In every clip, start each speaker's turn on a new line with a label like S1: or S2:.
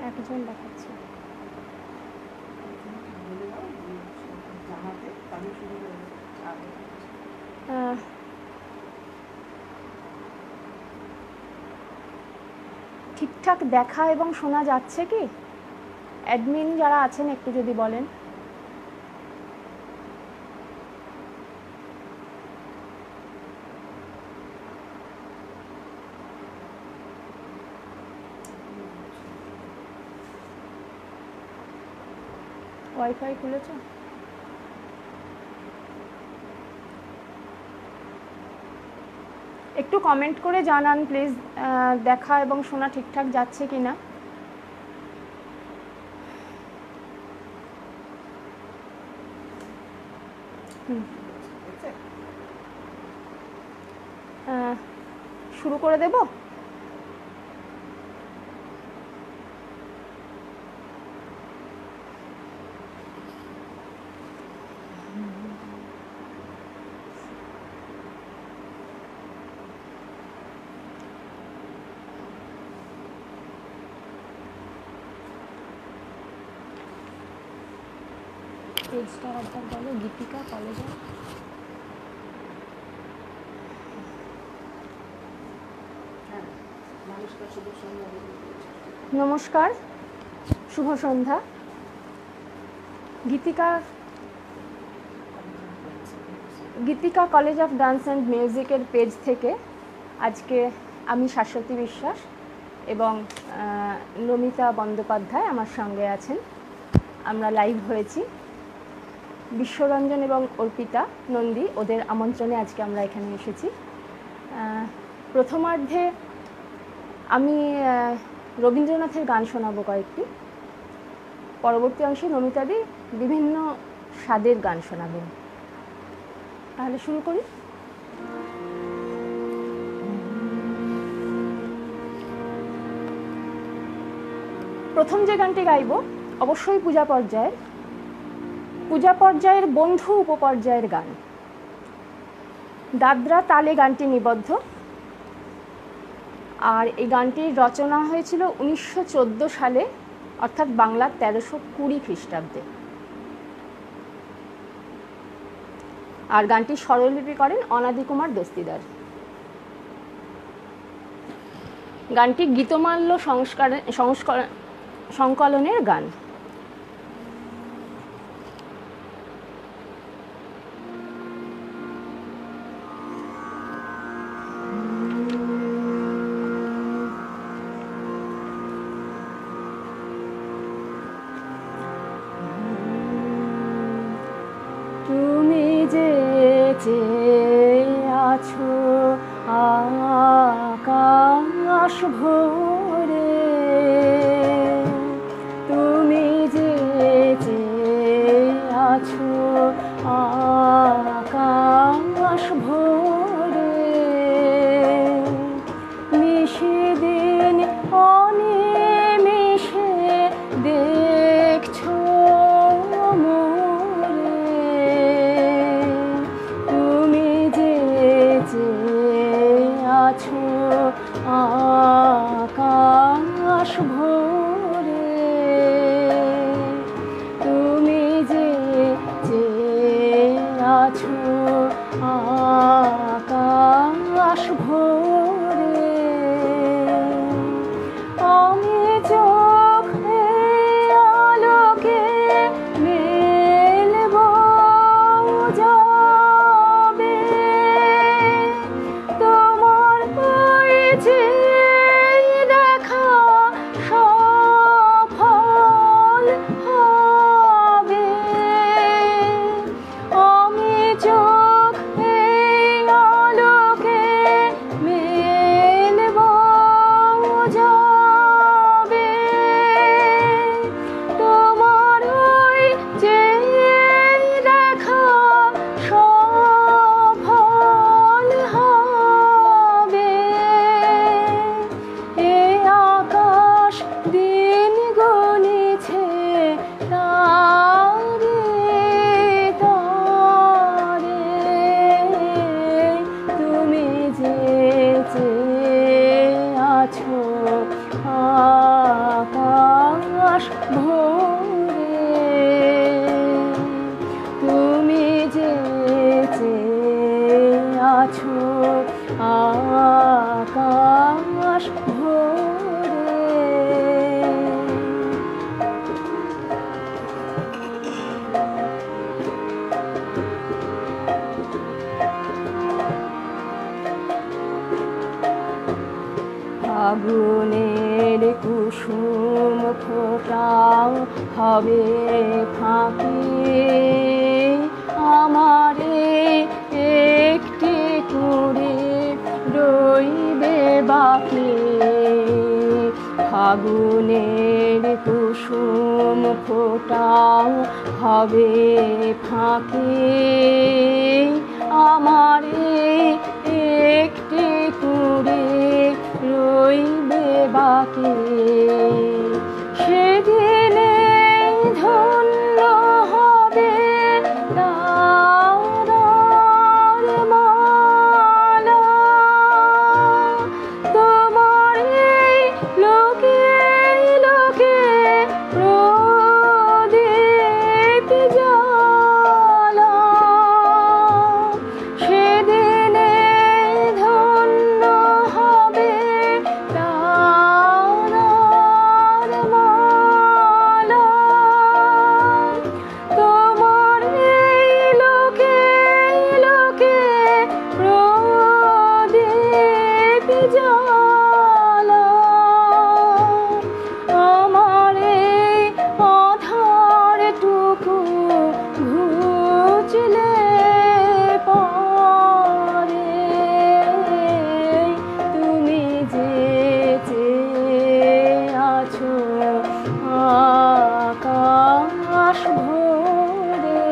S1: একজন দেখাচ্ছে। ঠিকঠাক দেখা এবং শোনা যাচ্ছে কি? অ্যাডমিন যারা আছেন একটু যদি বলেন। ওয়াইফাই খুলেছো? একটু কমেন্ট করে জানান প্লিজ, দেখা এবং শোনা ঠিকঠাক যাচ্ছে কিনা। শুরু করে দেব? পেজটা একবার বলো, গীতিকা কলেজ। নমস্কার, শুভ সন্ধ্যা। গীতিকা কলেজ অফ ডান্স অ্যান্ড মিউজিকের পেজ থেকে আজকে আমি শাশ্বতী বিশ্বাস এবং নমিতা বন্দ্যোপাধ্যায় আমার সঙ্গে আছেন। আমরা লাইভ হয়েছি। বিশ্বরঞ্জন এবং অর্পিতা নন্দী ওদের আমন্ত্রণে আজকে আমরা এখানে এসেছি। প্রথমার্ধে আমি রবীন্দ্রনাথের গান শোনাবো কয়েকটি, পরবর্তী অংশে নমিতাদি বিভিন্ন স্বাদের গান শোনাবেন। তাহলে শুরু করি। প্রথম যে গানটি গাইব অবশ্যই পূজা পর্যায়ের বন্ধু উপপর্যায়ের গান। দাদরা তালে গানটি নিবদ্ধ, আর এই গানটির রচনা হয়েছিল 1914 সালে, অর্থাৎ বাংলার 1320 খ্রিস্টাব্দে। আর গানটি স্বরলিপি করেন অনাদি কুমার দস্তিদার। গানটি গীতমাল্য সংকলনের গান। তুমি যে আছো আকাশ ভরে, তুমি যে আছো আকাশ ভরে, নিশিদিন অনিমেষে দেখছো আকাশ ভরে, তুমি যে আছো আকাশ ভরে। আমি চোখে আলোকে মেলব যাবে, তোমার যে দেখা সফল হবে। আমি চোখে আলোকে মেলব যাবে, তোমার যে দেখা সফল হবে। এ আকাশ দিন গনিছে তারে তারে, তুমি যে আছো আকাশ আকাশ ভরে তুমি যে চেয়ে আছো আকাশ ভরে। ফাগুনের কুসুম ফোটাও হবে ফাঁকি আমারে একটি করে রইবে বাকি। ফাগুনের কুসুম ফোটাও হবে ফাঁকি আমারে একটি করে রইবে বাকি। সেদিনে ধন্য হবে তারার মালা তোমার এই লোকে লোকে প্রদীপ জ্বালা। সেদিনে ধন্য হবে তারার মালা তোমার এই লোকে লোকে প্রদীপ জ্বালা। আমার এই আধারটুকু ঘুচলে পরে তুমি যে চেয়ে আছো আকাশ ভরে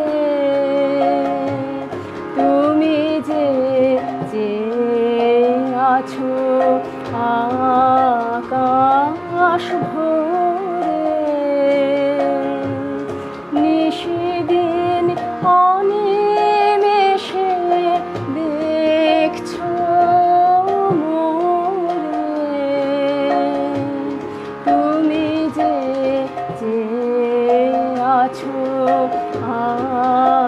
S1: তুমি যে চেয়ে আছো আকাশ ভরে। নিশিদিন অনিমেষে দেখছো মোরে তুমি যে চেয়ে আছো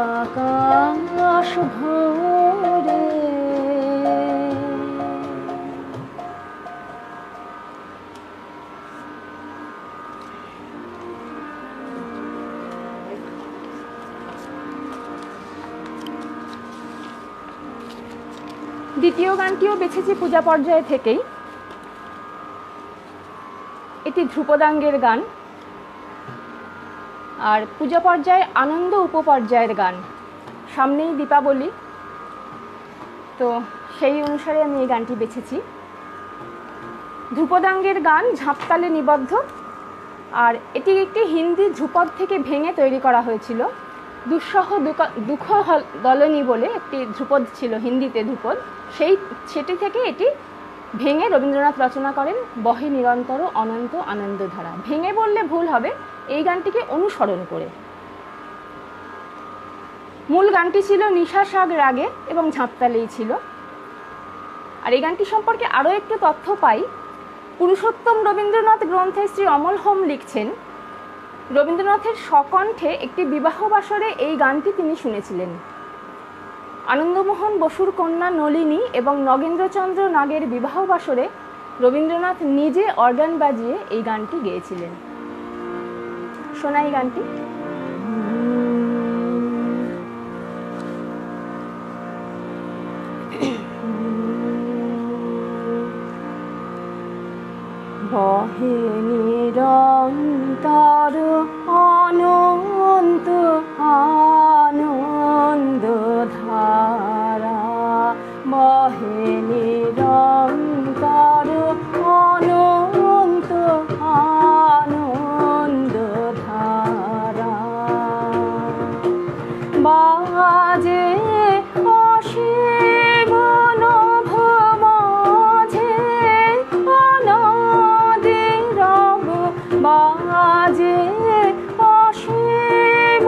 S1: আকাশ ভরে। দ্বিতীয় গানটিও বেছেছি পূজা পর্যায় থেকেই। এটি ধ্রুপদাঙ্গের গান আর পূজা পর্যায়ে আনন্দ উপপর্যায়ের গান। সামনেই দীপাবলি, তো সেই অনুসারে আমি এই গানটি বেছেছি। ধ্রুপদাঙ্গের গান ঝাঁপতালে নিবদ্ধ আর এটি একটি হিন্দি ধ্রুপদ থেকে ভেঙে তৈরি করা হয়েছিল। দুঃসহ দুঃখ দলনী বলে একটি ধ্রুপদ ছিল, হিন্দিতে ধ্রুপদ, সেটি থেকে এটি ভেঙে রবীন্দ্রনাথ রচনা করেন বহে নিরন্তর অনন্ত আনন্দধারা। ভেঙে বললে ভুল হবে, এই গানটিকে অনুসরণ করে। মূল গানটি ছিল নিশা সাগ রাগে এবং ঝাঁপতালেই ছিল। আর এই গানটি সম্পর্কে আরও একটু তথ্য পাই। পুরুষোত্তম রবীন্দ্রনাথ গ্রন্থে শ্রী অমল হোম লিখছেন, রবীন্দ্রনাথের স্বকণ্ঠে একটি বিবাহ বাসরে এই গানটি তিনি শুনেছিলেন। আনন্দমোহন বসুর কন্যা নলিনী এবং নগেন্দ্রচন্দ্র নাগের বিবাহ বাসরে রবীন্দ্রনাথ নিজে অর্গান বাজিয়ে এই গানটি গেয়েছিলেন। শোনাই গানটি। বহে নিরন্তর অনন্ত আনন্দধারা, বহে নিরন্তর অনন্ত আনন্দধারা। বাজে অসীম নভ মাঝে অনাদি রব, বাজে অসীম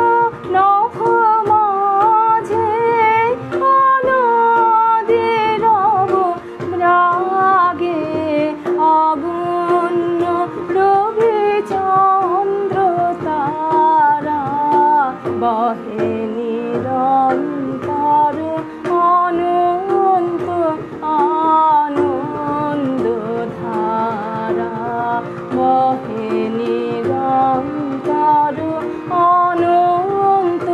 S1: বহে নিরন্তর অনন্ত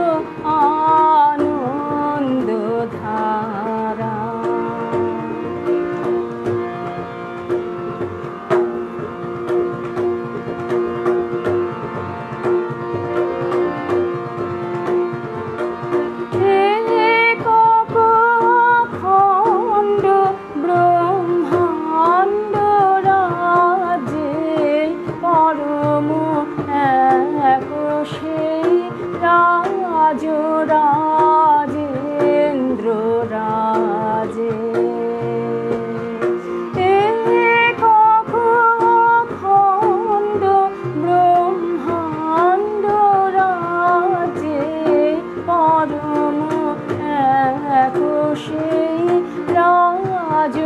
S1: আনন্দ ধারা। রাজেন্দ্র রাজে খণ্ড ব্রহ্মাণ্ড রাজে পরম এক সেই রাজ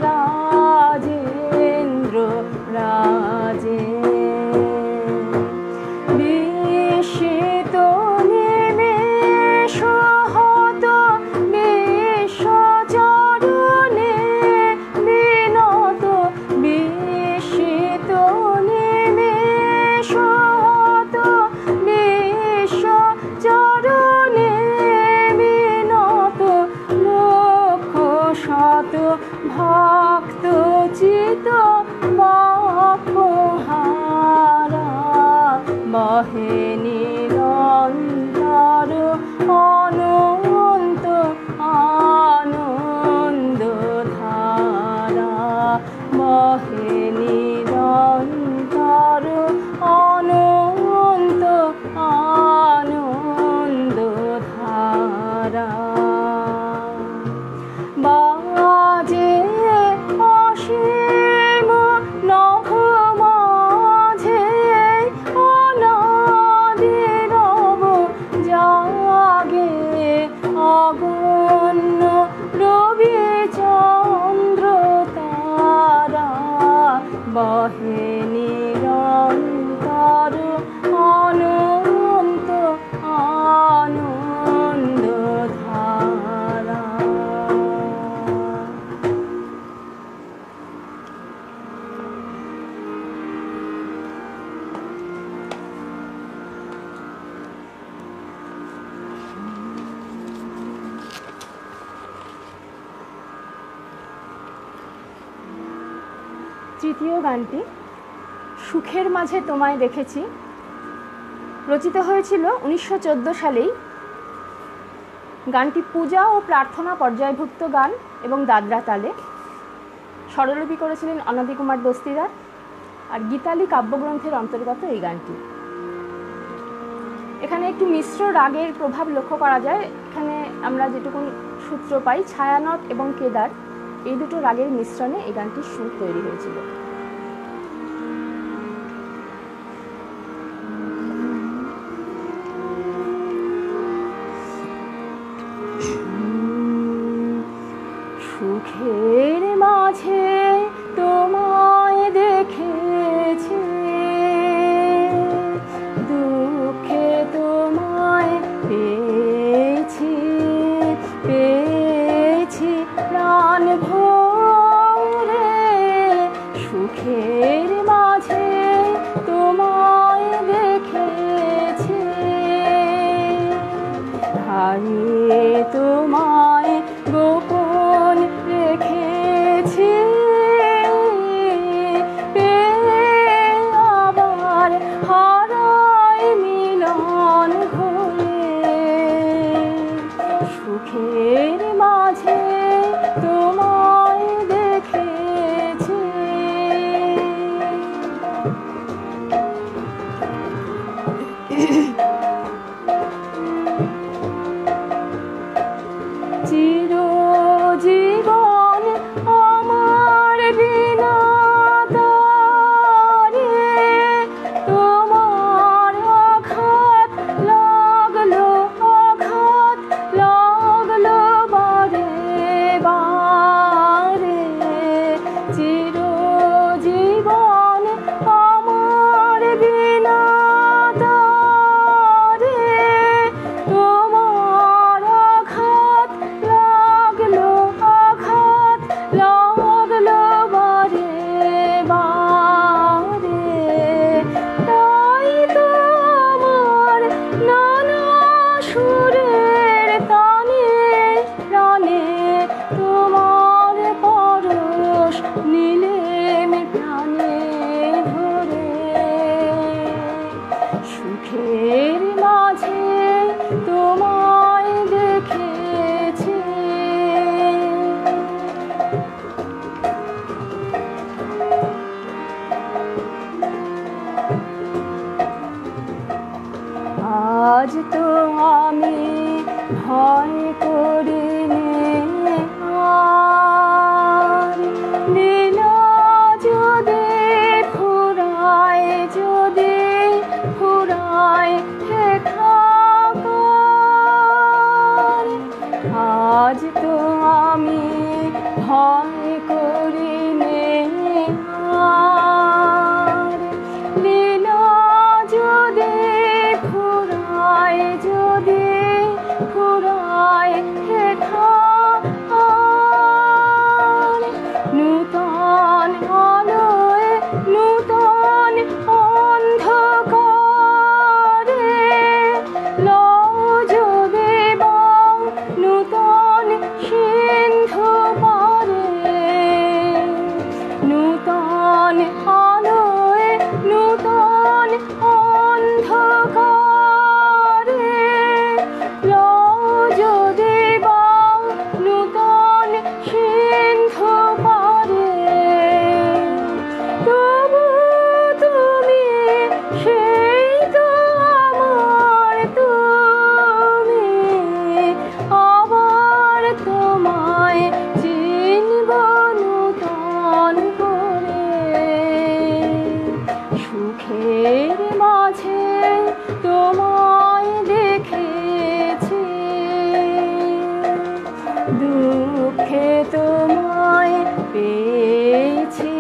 S1: রাজেন্দ্র রাজে। বিস্মিত নিমেষ হত বিশ্বচরণে বিনত, বিস্মিত নিমেষ হত বিশ্বচরণে বিনত, লক্ষ শত ভক্ত চিত বক্ষহারা বহে নিরন্তর অনন্ত আনন্দ ধারা, বহে নিরন্তর অনন্ত আনন্দ ধারা। বাজে অসীম নভ মাঝে অনাদিরব জাগে অগণ্য রবি চন্দ্র তারা, বহে নিরন্তর অনন্ত আনন্দ ধারা। তৃতীয় গানটি সুখের মাঝে তোমায় দেখেছি রচিত হয়েছিল 1914 সালেই। গানটি পূজা ও প্রার্থনা পর্যায়ভুক্ত গান এবং দাদরা তালে। স্বরলিপি করেছিলেন অনাদি কুমার দস্তিদার, আর গীতালি কাব্যগ্রন্থের অন্তর্গত এই গানটি। এখানে একটু মিশ্র রাগের প্রভাব লক্ষ্য করা যায়। এখানে আমরা যেটুকু সূত্র পাই, ছায়ানট এবং কেদার এই দুটো রাগের মিশ্রণে এই গানটির সুর তৈরি হয়েছিল। সুখের মাঝে তোমায় দেখেছি, দুঃখে তোমায় পেয়েছি, পেয়েছি প্রাণ ভরে। সুখের মাঝে তোমায় দেখেছি, হারিয়ে তোমায় গোপন রেখেছি, আবার হারায় মিলন ঘরে। সুখের মাঝে তোমায় দেখেছি। চিরজীবন আমার বিনা তারে তোমার আঘাত লাগলো, আঘাত লাগলো বারে বারে। চিরজীবন আমার বিনা তারে আজ তো আমি ভয় করি নে আর। লীলা যদি ফুরায়, যদি ফুরায় হে ঠাকুর, আজ তো আমি ভয় করি নে আর। লীলা যদি ফুরায়, যদি ফুরায় হে ঠাকুর, নূতন আলোয় নূতন অন্ধকারে লও যদি বাও নূতন সিন্ধু পারে। নূতন আলোয় নূতন অন্ধকারে লও যদি বাও নূতন সিন্ধু পারে। তবু তুমি সেই তো আমার, তুমি আবার তোমায় চিনব নূতন করে। সুখের মাঝে তোমায় দেখেছি, দুঃখে তোমায় পেয়েছি,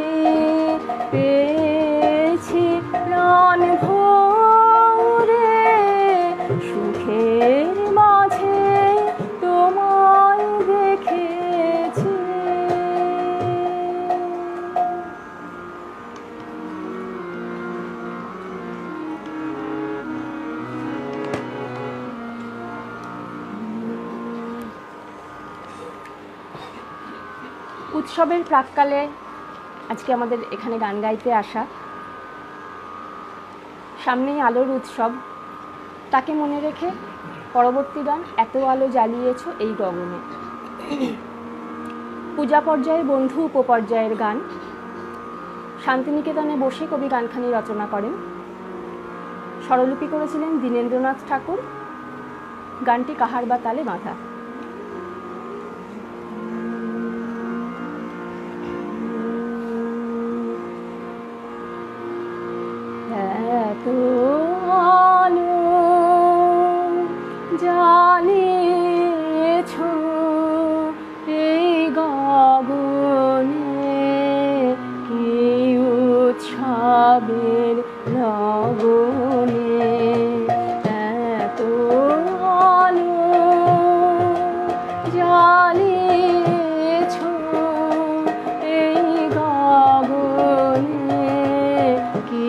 S1: পেয়েছি প্রাণ ভরে। সুখের মাঝে তোমায় দেখেছি। উৎসবের প্রাক্কালে আজকে আমাদের এখানে গান গাইতে আসা, সামনেই আলোর উৎসব, তাকে মনে রেখে পরবর্তী গান এত আলো জ্বালিয়েছ এই গগনে। পূজা পর্যায়ে বন্ধু উপপর্যায়ের গান। শান্তিনিকেতনে বসে কবি গানখানি রচনা করেন, স্বরলিপি করেছিলেন দীনেন্দ্রনাথ ঠাকুর। গানটি কাহার বা তালে বাঁধা। এত আলো জ্বালিয়েছ এই গগনে, কি উৎসবের লগনে। এত আলো জ্বালিয়েছ এই গগনে, কি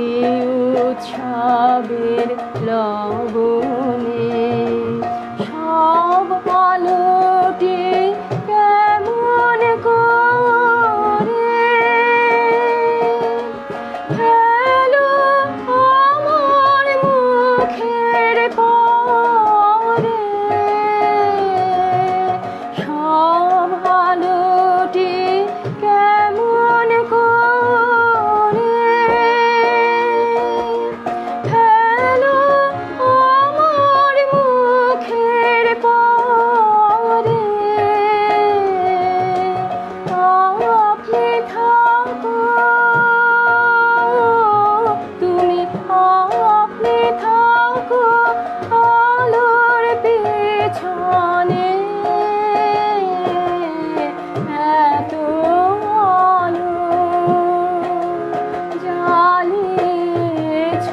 S1: উৎসবের লগনে। সব আলোটি কেমন করে ফেলো আমার মুখের পরে। সব আলোটি কেমন করে ফেলো আমার মুখের পরে। আপনি থাকো, তুমি আপনি থাকো আলোর পেছনে। এত আলো জ্বালিয়েছ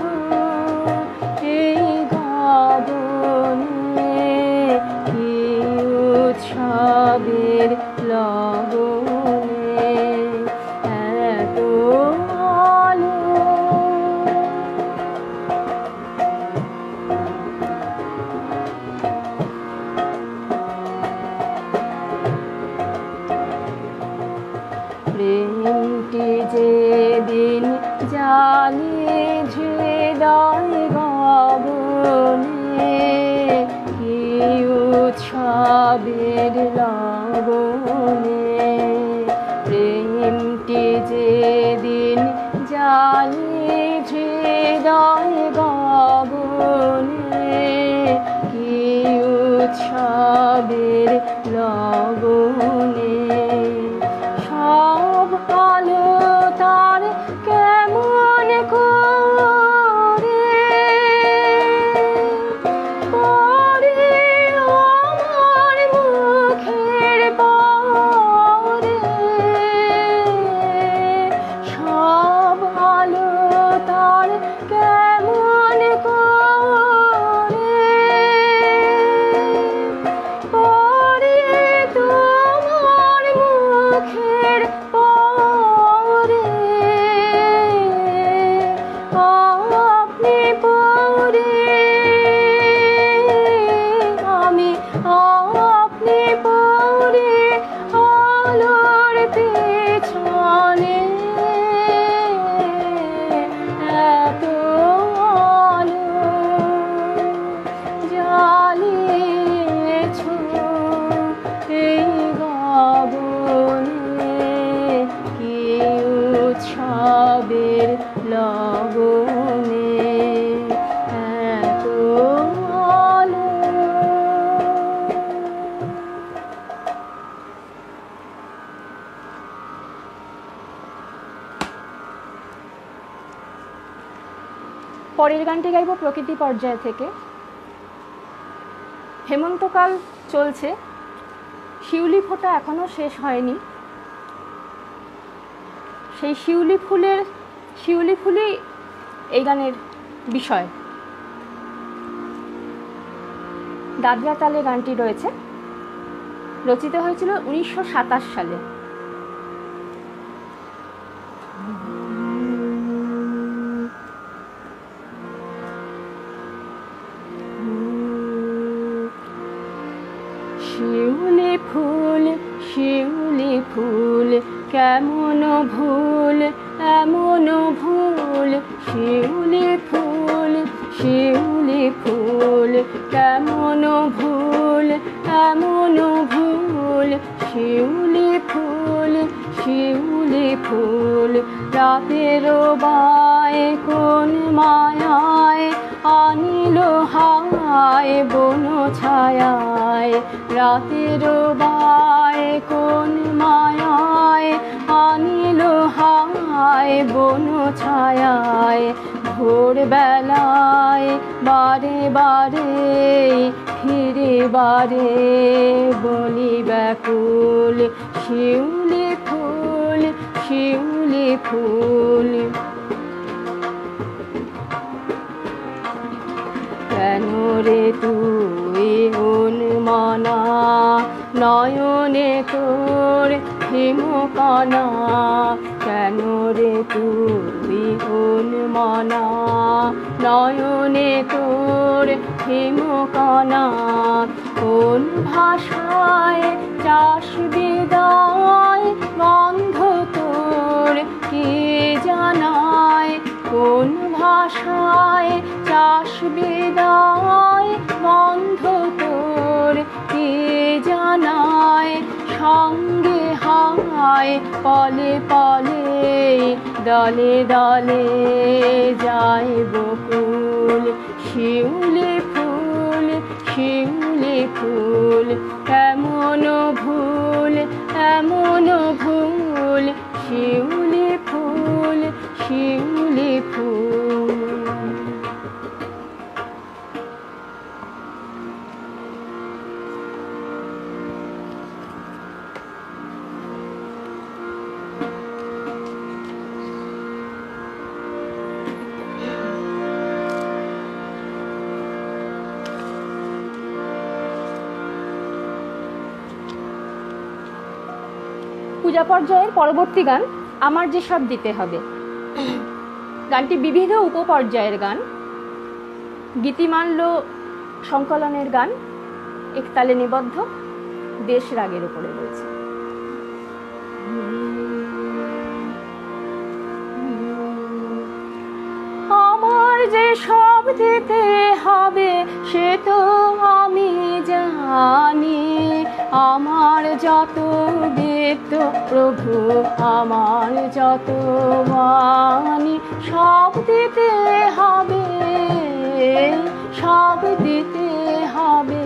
S1: এই গগনে, কি উৎসবের লগনে। এত আলো। প্রেমটি যেদিন জালি হৃদয় গগনে, কি উৎসবের লগনে। প্রেমটি যেদিন জালি হৃদয় গগনে, উৎসবের লগনে সব আলো তার কেমন করে পড়ে আমার মুখের পরে সব আলো তার কেমন করে পড়ে তোমার মুখের পরে আপনি পড়ে আমি আপনি পড়ে আলোর পেছনে এত আলো জ্বালিয়েছ এই গগনে কি উৎসবের লগনে এত আলো। পরের গানটি গাইব প্রকৃতি পর্যায় থেকে। হেমন্তকাল চলছে, শিউলি ফোটা এখনো শেষ হয়নি। সেই শিউলি ফুলই এই গানের বিষয়। দাদরা তালে গানটি রয়েছে, রচিত হয়েছিল 1927 সালে। শিউলি ফুল কেমন ভুল এমন ভুল, শিউলি ফুল কেমন ভুল এমন ভুল, শিউলি ফুল রাতের বায় কোন মায়ায় আনিল হায় বন ছায়ায়, রাতের বায় কোন মায়ায় আনিল হায় বন ছায়ায়, ভোরবেলায় বারে বারে ফিরে বারে বলি ব্যাকুল, শিউলি ফুল কেন রে তুই উন্মনা নয়নে তোর হিমকণা, কেন রে তুই উন্মনা নয়নে তোর হিমকণা, কোন ভাষায় চাষ বিদায় গন্ধ তোর কে জানায়, কোন ভাষায় চাষ বিদায় গন্ধ তোর কে জানায়, সঙ্গে হায় পলে পলে দলে দলে যায় বকুল, শিউলি ফুল এমন ভুল এমন ভুল, শিউলি ফুল পূজা পর্যায়ের পরবর্তী গান আমার যে সব দিতে হবে। গানটি বিবিধ উপপর্যায়ের গান, গীতিমাল্য সংকলনের গান, একতালে নিবদ্ধ, দেশ রাগের উপরে রয়েছে। আমার যে সব দিতে হবে সে তো আমি জানি, আমার যত বিত্ত প্রভু আমার যত বাণী, সব দিতে হবে সব দিতে হবে।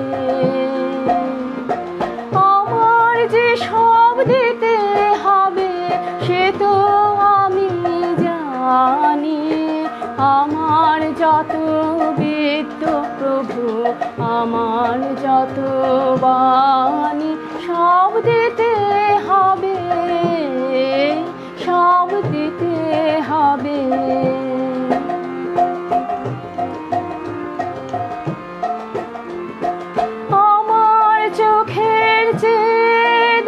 S1: আমার যত বিত্ত প্রভু, আমার যত বাণী, সব দিতে হবে, সব দিতে হবে। আমার চোখের যে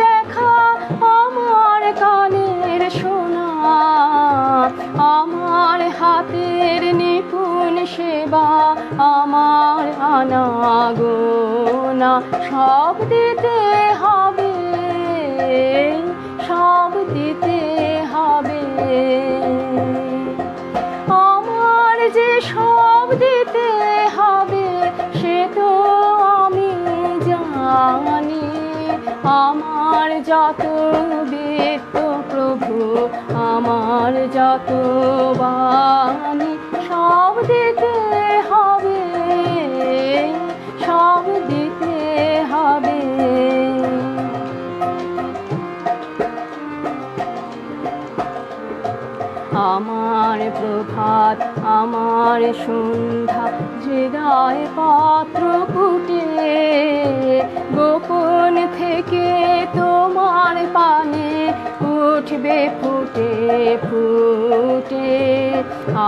S1: দেখা, আমার কানের শোনা, আমার হাতের নিপুণ সেবা, আমার আনাগোনা, সব দিতে হবে, সব দিতে হবে। আমার যে সব দিতে হবে সে তো আমি জানি। আমার যত বিত্ত প্রভু, আমার যত বাণী, সব দিতে হবে, সব দিতে হবে। আমার প্রভাত, আমার সন্ধ্যা, হৃদয় পত্র ফুটে, গোপন থেকে তোমার পানে উঠবে ফুটে ফুটে।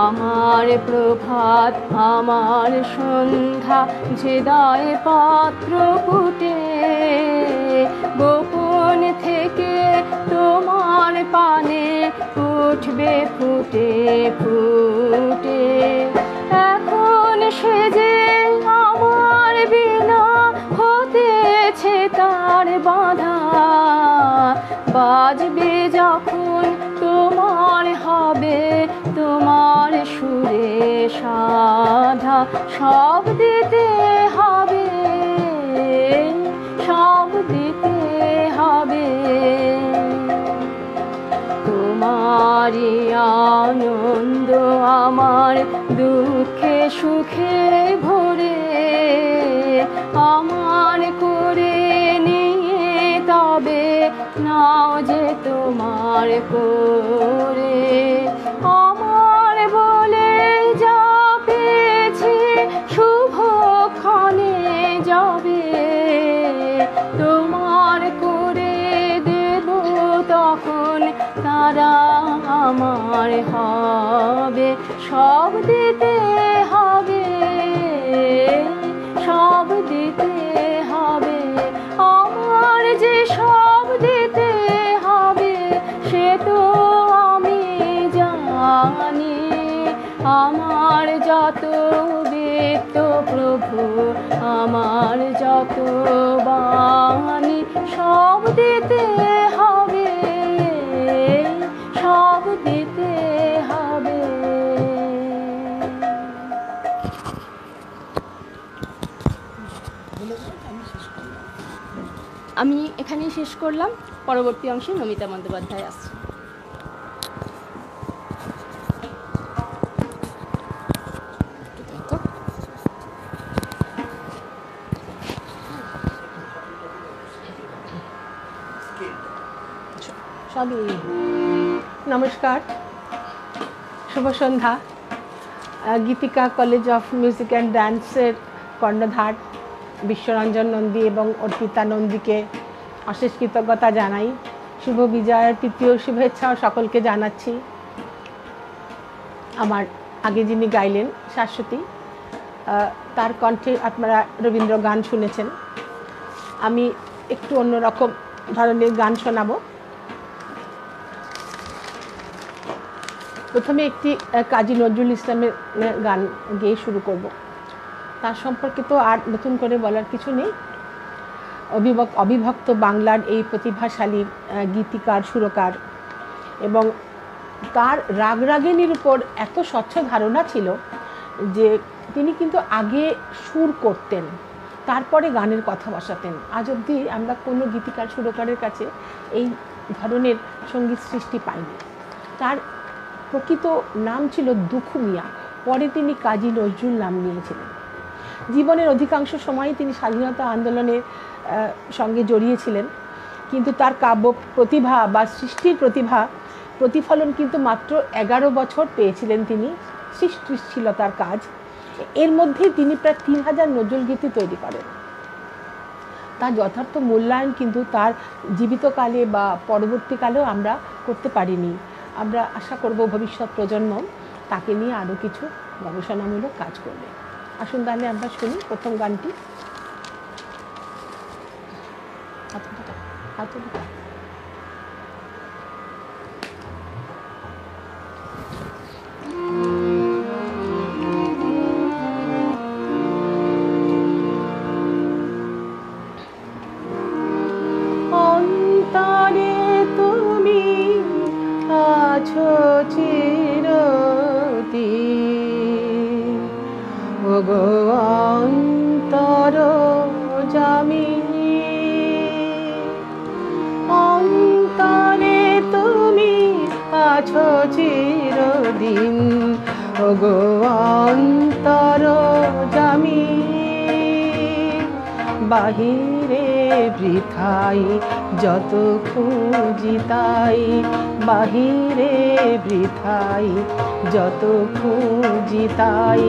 S1: আমার প্রভাত, আমার সন্ধ্যা, হৃদয় পত্র ফুটে, গোপন থেকে তোমার পানে উঠবে ফুটে ফুটে। এখন সে যে আমার বিনা হতেছে তার বাধা, বাজবে যখন তোমার হবে তোমার সুরে সাধা, সব দিতে হবে, সব দিতে হবে। তোমারই আনন্দ আমার দুঃখে সুখে ভরে, আমার করে নিয়ে তবে নাও যে তোমার করে। আমার বলে যা পেয়েছি শুভক্ষণে যাবে, তোমার করে দেব তখন তারা আমার হবে, সব দিতে হবে, সব দিতে হবে। আমার যে সব দিতে হবে সে তো আমি জানি। আমার যত বিত্ত প্রভু, আমার যত বাণী, সব দিতে হবে, সব দিতে হবে। আমি এখানেই শেষ করলাম। পরবর্তী অংশে নমিতা বন্দ্যোপাধ্যায় আসছে।
S2: নমস্কার, শুভ সন্ধ্যা। গীতিকা কলেজ অফ মিউজিক অ্যান্ড ডান্সের কর্ণধার বিশ্বরঞ্জন নন্দী এবং অর্পিতা নন্দীকে অশেষ কৃতজ্ঞতা জানাই। শুভ বিজয়ের তৃতীয় শুভেচ্ছাও সকলকে জানাচ্ছি। আমার আগে যিনি গাইলেন শাশ্বতী, তার কণ্ঠে আপনারা রবীন্দ্র গান শুনেছেন। আমি একটু অন্যরকম ধরনের গান শোনাবো। প্রথমে একটি কাজী নজরুল ইসলামের গান গেয়ে শুরু করব। তার সম্পর্কে তো আর নতুন করে বলার কিছু নেই। অবিভক্ত বাংলার এই প্রতিভাশালী গীতিকার, সুরকার, এবং তার রাগরাগিনীর উপর এত স্বচ্ছ ধারণা ছিল যে তিনি কিন্তু আগে সুর করতেন, তারপরে গানের কথা বসাতেন। আজ অবধি আমরা কোনো গীতিকার, সুরকারের কাছে এই ধরনের সঙ্গীত সৃষ্টি পাইনি। তার প্রকৃত নাম ছিল দুখু মিয়া, পরে তিনি কাজী নজরুল নাম নিয়েছিলেন। জীবনের অধিকাংশ সময়ই তিনি স্বাধীনতা আন্দোলনের সঙ্গে জড়িয়েছিলেন, কিন্তু তার কাব্য প্রতিভা বা সৃষ্টির প্রতিফলন কিন্তু মাত্র 11 বছর পেয়েছিলেন তিনি সৃষ্টিশীলতার কাজ। এর মধ্যেই তিনি প্রায় 3000 নজরুলগীতি তৈরি করেন। তার যথার্থ মূল্যায়ন কিন্তু তার জীবিতকালে বা পরবর্তীকালেও আমরা করতে পারিনি। আমরা আশা করব ভবিষ্যৎ প্রজন্ম তাকে নিয়ে আরও কিছু গবেষণামূলক কাজ করবে। আসুন তাহলে আমরা শুনি প্রথম গানটি। অন্তরে তুমি আছো চিরদিন, ওগো অন্তর জামিনী। অন্তরে তুমি আছো চিরদিন, ওগো অন্তর জামিনী। বাহিরে বৃথাই যত খুঁজি তাই, বাহিরে বৃথাই যত খুঁজি তাই,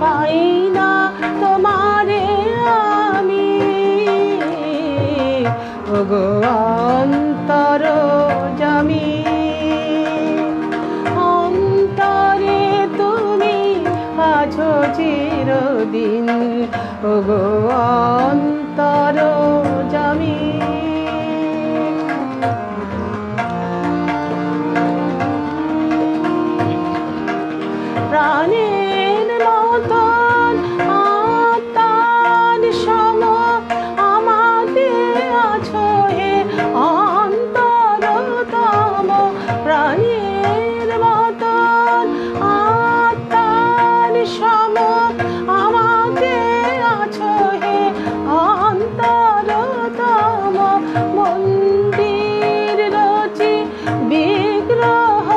S2: পাই না তোমারে আমি, ওগো অন্তর জামি। অন্তরে তুমি আছো চিরদিন, ওগো অন্তর জামি। প্রাণের মতন আত্মার সম আমাতে আছো হে অন্তরতম। প্রাণের মতন আত্মার সম আমাতে আছো হে অন্তরতম। মন্দির রচি বিগ্রহ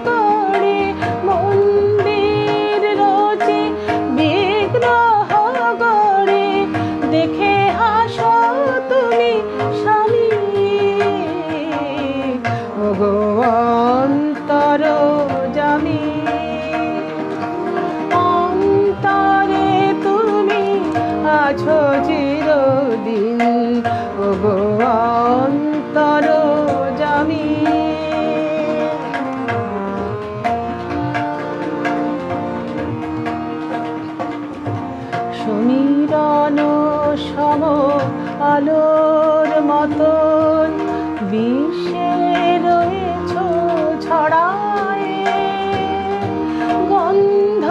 S2: গড়ে, মন্দির রচি বিগ্রহ গড়ে, দেখে হাসো তুমি স্বামী, ওগো অন্তর জামি। অন্তরে তুমি আছো চিরদিন, ওগো অন্তর জামি। সমীরণ সম আলোর মতন বিশ্বে রয়েছ ছড়ায়ে, গন্ধ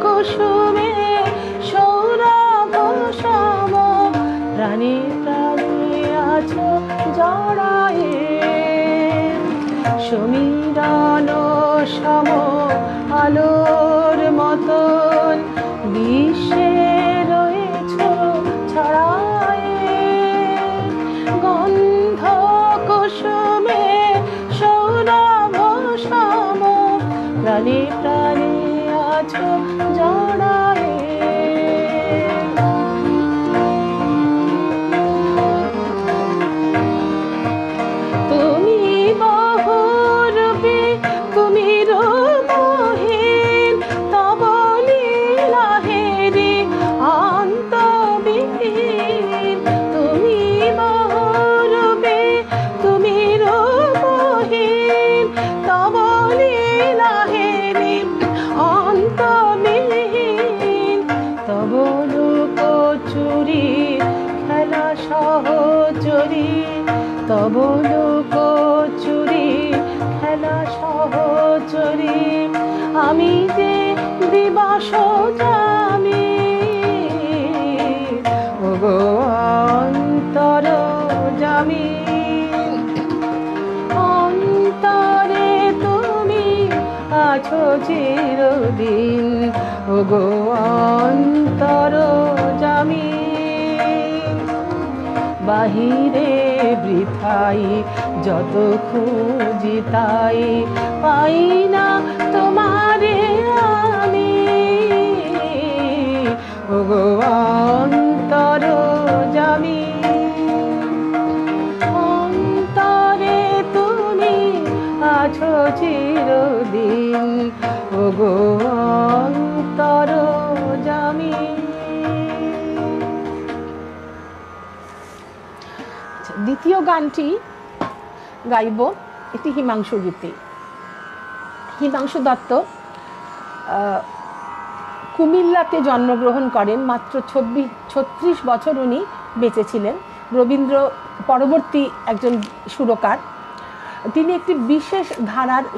S2: কুসুমে সৌরভ সম প্রাণে প্রাণে আছো জড়ায়ে। সমীরণ সম আলোর মতন বিশ্বে রয়েছ ছড়ায়ে, গন্ধ কুসুমে সৌরভ সম প্রাণে প্রাণে আছো জড়ায়ে। তুমি বহুরূপী তুমি রূপহীন, তব লীলা হেরি অন্তবিহীন। তুমি বহুরূপী তুমি রূপহীন, তব লীলা হেরি অন্তবিহীন। তব লুকোচুরি খেলা সহচরী, তব লুকোচুরি খেলা সহচরী। আমি যে দিবস জামি, ওগো অন্তর জামি। অন্তরে তুমি আছো চিরদিন, ওগো অন্তর জামি। বাহিরে বৃথাই যত খুঁজি তাই, পাই না তোমারে আমি, ওগো অন্তর জামি। অন্তরে তুমি আছো চিরদিন, ওগো দ্বিতীয় গানটি গাইব এটি হিমাংশু গীতি। হিমাংশু দত্ত কুমিল্লাতে জন্মগ্রহণ করেন, মাত্র 36 বছর উনি বেঁচে ছিলেন। রবীন্দ্র পরবর্তী একজন সুরকার। তিনি একটি বিশেষ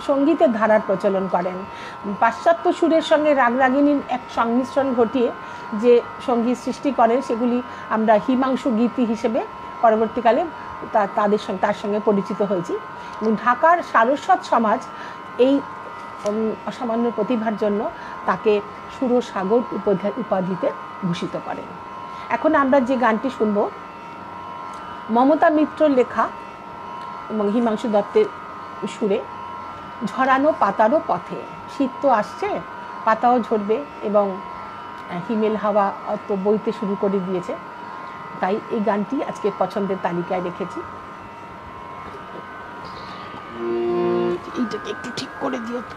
S2: সঙ্গীতের ধারার প্রচলন করেন। পাশ্চাত্য সুরের সঙ্গে রাগরাগিনীর এক সংমিশ্রণ ঘটিয়ে যে সঙ্গীত সৃষ্টি করেন সেগুলি আমরা হিমাংশু গীতি হিসেবে পরবর্তীকালে তার সঙ্গে পরিচিত হয়েছি। এবং ঢাকার সারস্বত সমাজ এই অসামান্য প্রতিভার জন্য তাকে সুরসাগর উপাধিতে ভূষিত করেন। এখন আমরা যে গানটি শুনব মমতা মিত্রর লেখা এবং হিমাংশু দত্তের সুরে, ঝরানো পাতারও পথে। শীত তো আসছে, পাতাও ঝরবে এবং হিমেল হাওয়া তো বইতে শুরু করে দিয়েছে, তাই এই গানটি আজকে পছন্দের তালিকায় রেখেছি। এইটাকে একটু ঠিক করে দিও তো।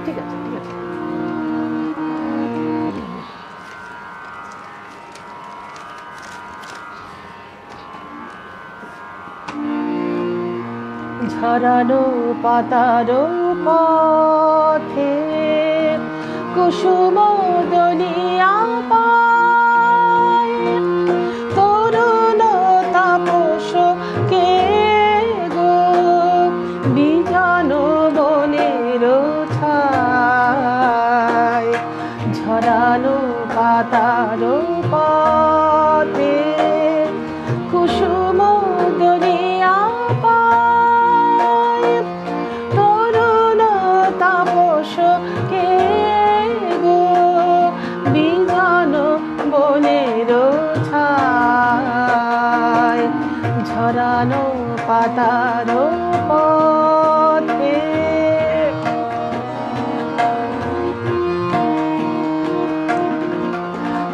S2: ঠিক আছে, ঠিক আছে। ঝরানো পাতারো পথে কুসুম দলিয়া পায়, তরুণ তাপস কে গো বিজন বনের ছায়। ঝরানো পাতারো পথে কুসুম দলিয়া পায়, তরুণ তাপস কে গো বিজন বনের ছায়। ঝরানো পাতারো পথে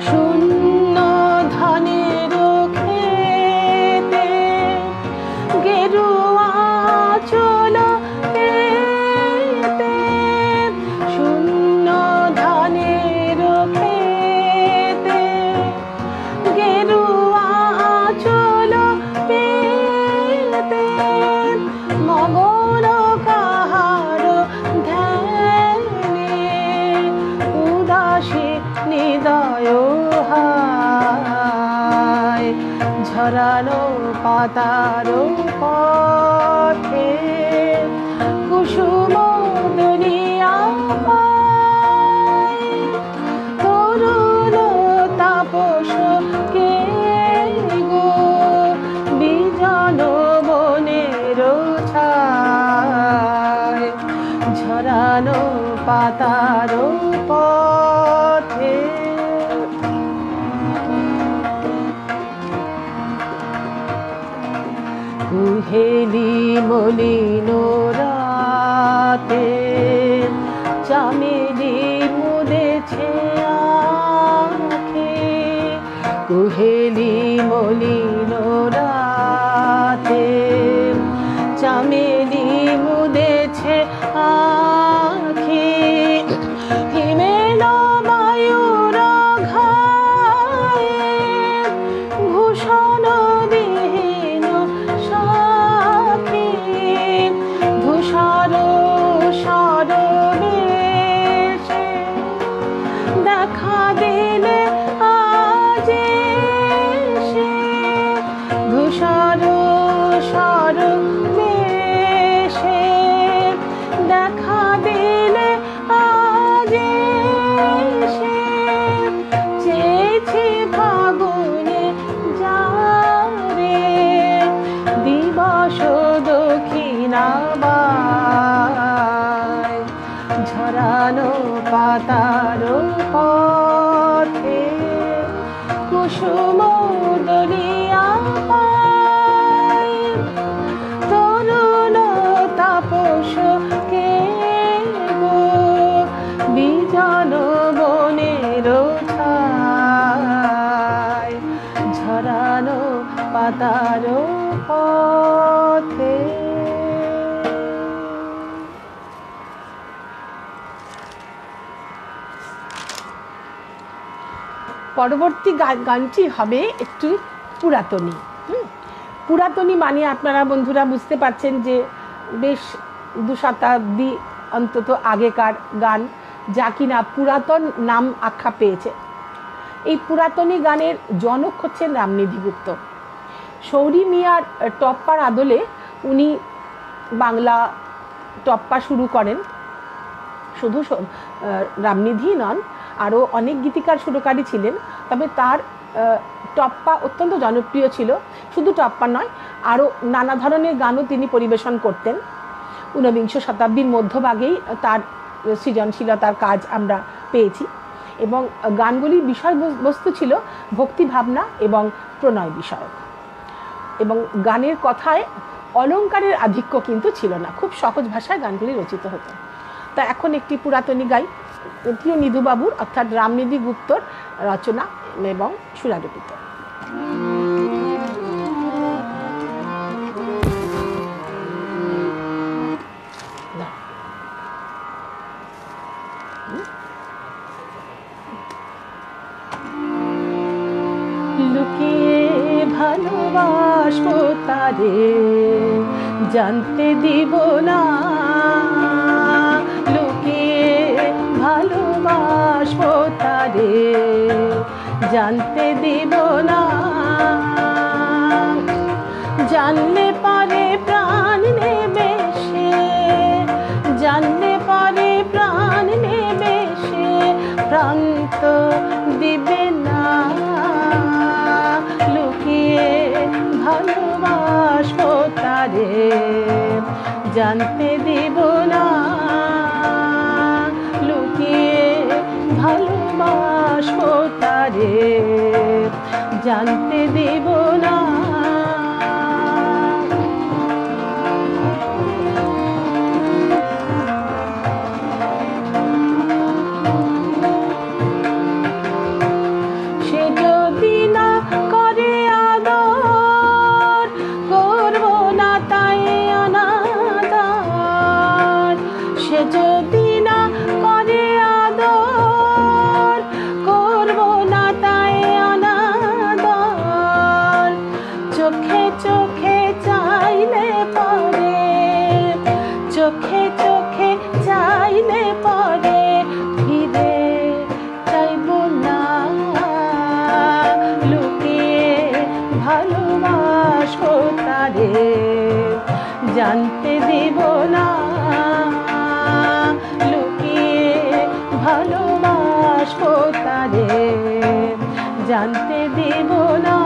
S2: শূন্য ধানের খেতে গেরুয়া চল পেতে, শূন্য ধানের খেতে গেরুয়া চল পেতে, মগন কাহার ধ্যানে উদাসী হৃদয় হায়। ঝরানো পাতারো পথে কুসুম দুনিয়া পায়, তরুণ তাপস কে গো বিজন বনের ছায়। ঝরানো পাতারো পথে কুহেলি মলিন রাতে চামেলি মুদেছে আঁখে, কুহেলি মলিন রাতে চামেলি মুদেছে আঁখে, হিমেল বায়ুর ঘায়ে ভূষণ বিহীন সাখী, ধূসর সরবেশে দেখা দিলে আজ এসে, ধূসর সরবেশে দেখা দিলে আজ এসে, চেয়েছি ফাগুনে যারে দিবস দক্ষিণাবায়। ঝরানো পাতারো পথে কুসুম দলিয়া পায়, তরুণ তাপস কে গো বিজন বনের ছায়। ঝরানো পাতারো পথে। পরবর্তী গানটি হবে একটু পুরাতনী। পুরাতনী মানে আপনারা বন্ধুরা বুঝতে পারছেন যে বেশ 2 শতাব্দী অন্তত আগেকার গান, যা কিনা পুরাতন নাম আখ্যা পেয়েছে। এই পুরাতনী গানের জনক হচ্ছেন রামনিধি গুপ্ত। শৌরি মিয়ার টপ্পার আদলে উনি বাংলা টপ্পা শুরু করেন। শুধু রামনিধি নন, আরও অনেক গীতিকার সুরকারই ছিলেন, তবে তার টপ্পা অত্যন্ত জনপ্রিয় ছিল। শুধু টপ্পা নয়, আরও নানা ধরনের গানও তিনি পরিবেশন করতেন। 19 শতাব্দীর মধ্যভাগেই তার সৃজনশীলতার কাজ আমরা পেয়েছি, এবং গানগুলির বিষয়বস্তু ছিল ভক্তি ভাবনা এবং প্রণয় বিষয়ক, এবং গানের কথায় অলঙ্কারের আধিক্য কিন্তু ছিল না, খুব সহজ ভাষায় গানগুলি রচিত হতো। তা এখন একটি পুরাতনী গাই, এটিও নিধুবাবুর অর্থাৎ রামনিধি গুপ্তর রচনা এবং সুরারোপিত। লুকিয়ে ভালোবাসবো তারে, জানতে দিব না, লুকিয়ে ভালোবাসবো তারে, জানতে দিব না, জানলে পরে প্রাণ নেবে সে, জানলে পরে প্রাণ নেবে সে, প্রাণ তো দিবে না, লুকিয়ে ভালোবাসবো তারে, জানতে দিব না, লুকিয়ে ভালোবাসবো তারে, জানতে দিব না। সে যদি না করে আদর, করব না তাই অনাদর, সে যদি না করে আদর, করব না তাই অনাদর, চোখে চোখে চাইলে পরে, চোখে চোখে চাইলে পরে, ফিরে চাইব না, লুকিয়ে ভালোবাসবো তারে, জানতে দিব না, লুকিয়ে ভালোবাসবো তারে, জানতে দিব না।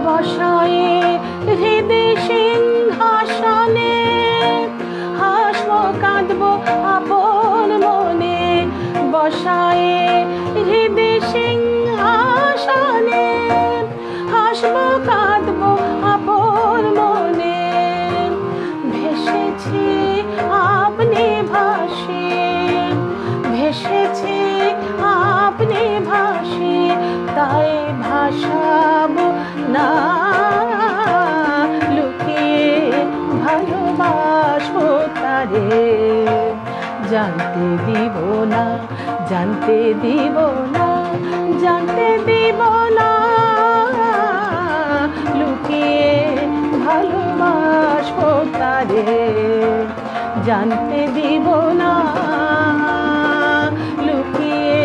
S2: বসায়ে হৃদয় সিংহাসনে, হাসবো কাঁদবো আপন মনে, বসায়ে হৃদয় সিংহাসনে, হাসবো কাঁদবো আপন মনে, ভেসেছি আপনি ভাসি, ভেসেছি আপনি ভাসি, তাই ভাসাবো না, লুকিয়ে ভালোবাসবো তারে, জানতে দিব না, জানতে দিব না, জানতে দিব না, লুকিয়ে ভালোবাসবো তারে, জানতে দিব না, লুকিয়ে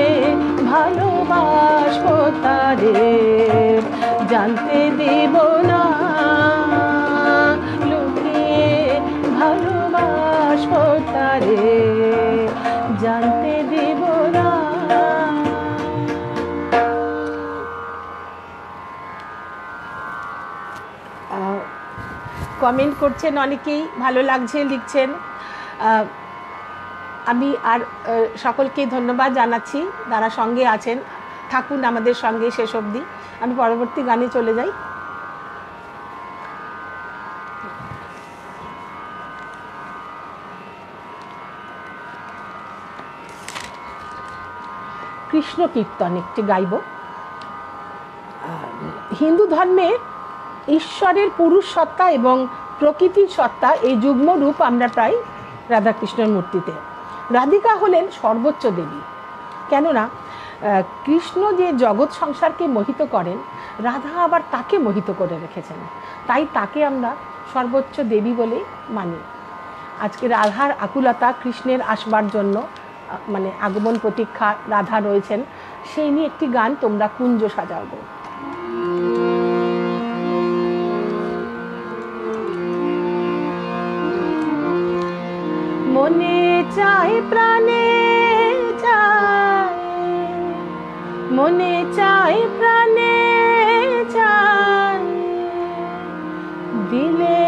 S2: ভালোবাসবো তারে, জানতে দিব না, লুকিয়ে ভালোবাসবো তারে, জানতে দিব না। কমেন্ট করছেন অনেকেই, ভালো লাগছে লিখছেন। আমি আর সকলকেই ধন্যবাদ জানাচ্ছি যারা সঙ্গে আছেন, থাকুন আমাদের সঙ্গে শেষ অবধি। আমি পরবর্তী গানে চলে যাই। কৃষ্ণ কীর্তন একটি গাইব। হিন্দু ধর্মে ঈশ্বরের পুরুষ সত্তা এবং প্রকৃতির সত্তা এই যুগ্ম রূপ আমরা পাই রাধাকৃষ্ণের মূর্তিতে। রাধিকা হলেন সর্বোচ্চ দেবী, কেননা কৃষ্ণ যে জগৎ সংসারকে মোহিত করেন, রাধা আবার তাকে মোহিত করে রেখেছেন, তাই তাকে আমরা সর্বোচ্চ দেবী বলে মানি। আজকে রাধার আকুলতা কৃষ্ণের আসবার জন্য মানে আগমন প্রতীক্ষা রাধা রয়েছেন, সেই নিয়ে একটি গান তোমরা কুঞ্জ সাজাও গো। মনে চায় প্রাণে চায়, মনে চায় প্রাণে চায়, দিলে